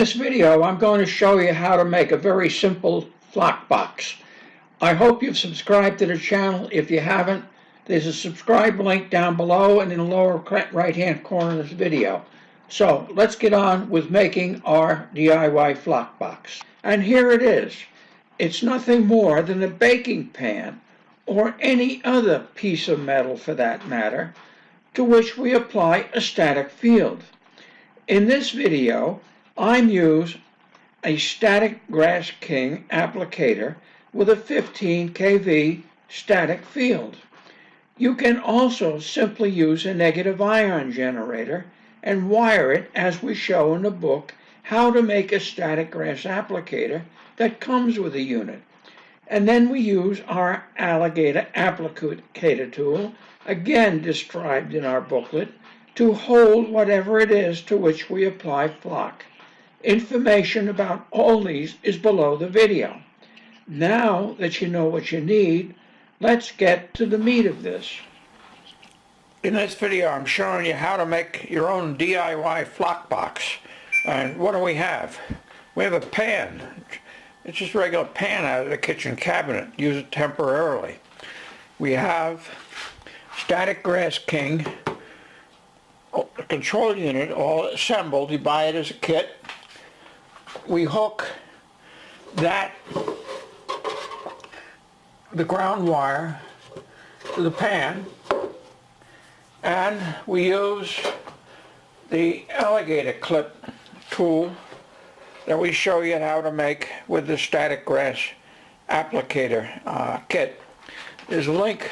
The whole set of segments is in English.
In this video, I'm going to show you how to make a very simple flock box. I hope you've subscribed to the channel. If you haven't, there's a subscribe link down below and in the lower right-hand corner of this video. So let's get on with making our DIY flock box. And here it is. It's nothing more than a baking pan or any other piece of metal for that matter, to which we apply a static field. In this video, I'm using a StaticGrassKing applicator with a 15 kV static field. You can also simply use a negative ion generator and wire it as we show in the book How to Make a Static Grass Applicator that comes with a unit. And then we use our alligator applicator tool, again described in our booklet, to hold whatever it is to which we apply flock. Information about all these is below the video. Now that you know what you need, let's get to the meat of this. In this video, I'm showing you how to make your own DIY flock box. And what do we have? We have a pan. It's just a regular pan out of the kitchen cabinet. Use it temporarily. We have StaticGrassKing, the control unit, all assembled. You buy it as a kit. We hook the ground wire to the pan, and we use the alligator clip tool that we show you how to make with the static grass applicator kit. There's a link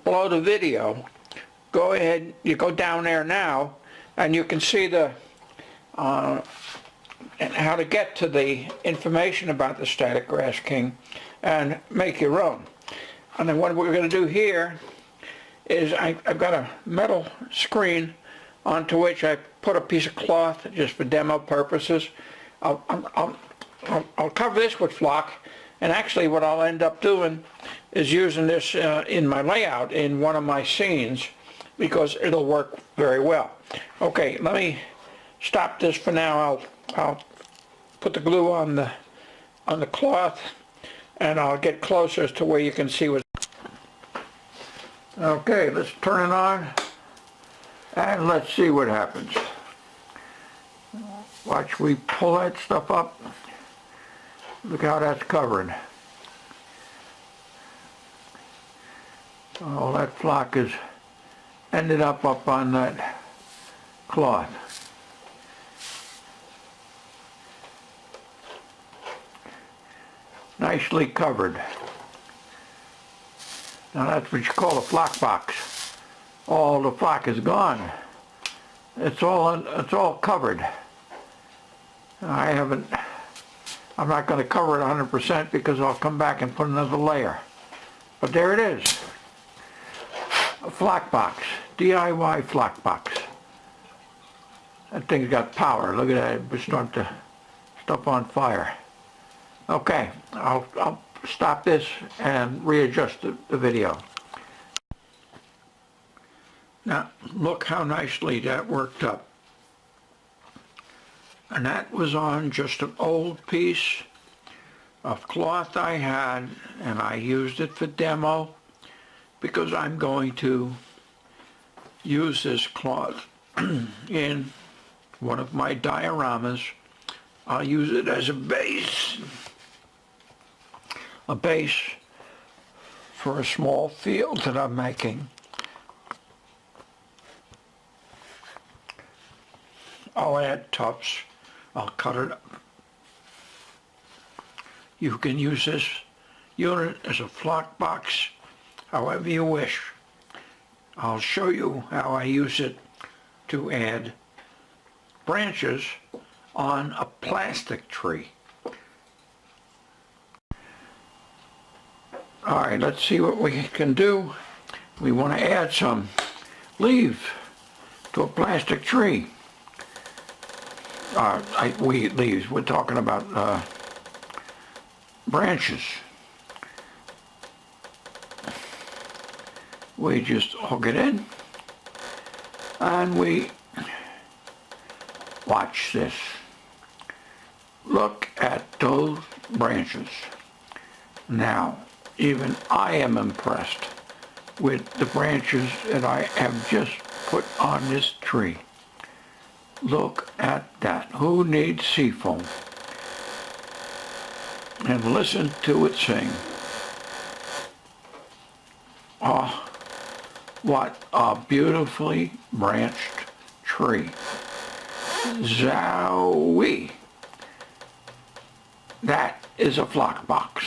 below the video. Go ahead, you go down there now, and you can see the and how to get to the information about the StaticGrassKing and make your own. And then what we're going to do here is I've got a metal screen onto which I put a piece of cloth just for demo purposes. I'll cover this with flock, and actually what I'll end up doing is using this in my layout in one of my scenes, because it'll work very well. Okay, let me stop this for now. I'll put the glue on the cloth, and I'll get closer to where you can see what. Okay, let's turn it on, and let's see what happens. Watch we pull that stuff up. Look how that's covered. All that flock is ended up on that cloth. Nicely covered. Now that's what you call a flock box. All the flock is gone. It's all covered. I'm not going to cover it 100% because I'll come back and put another layer. But there it is. A flock box. DIY flock box. That thing's got power. Look at that. It's starting to stuff on fire. Okay, I'll stop this and readjust the video. Now, look how nicely that worked up. And that was on just an old piece of cloth I had, and I used it for demo because I'm going to use this cloth in one of my dioramas. I'll use it as a base for a small field that I'm making. I'll add tufts. I'll cut it up. You can use this unit as a flock box however you wish. I'll show you how I use it to add branches on a plastic tree. Alright, let's see what we can do. We want to add some leaves to a plastic tree. Leaves, we're talking about branches. We just hook it in and we watch this. Look at those branches. Now, even I am impressed with the branches that I have just put on this tree. Look at that. Who needs seafoam? And listen to it sing. Oh, what a beautifully branched tree. Zowie. That is a flock box.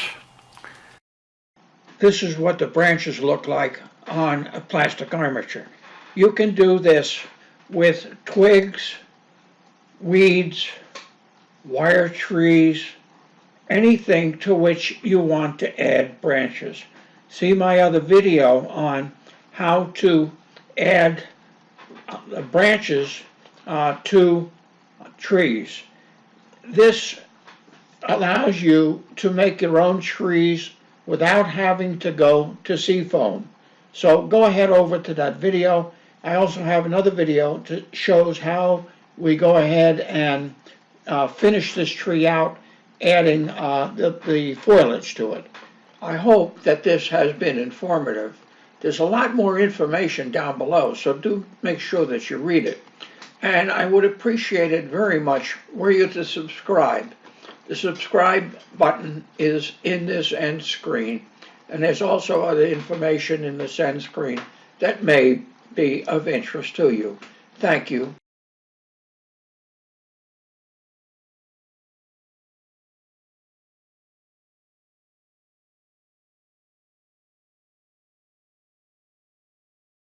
This is what the branches look like on a plastic armature. You can do this with twigs, weeds, wire trees, anything to which you want to add branches. See my other video on how to add branches to trees. This allows you to make your own trees without having to go to seafoam. So go ahead over to that video. I also have another video that shows how we go ahead and finish this tree out, adding the foliage to it. I hope that this has been informative. There's a lot more information down below, so do make sure that you read it. And I would appreciate it very much were you to subscribe. The subscribe button is in this end screen, and there's also other information in this end screen that may be of interest to you. Thank you.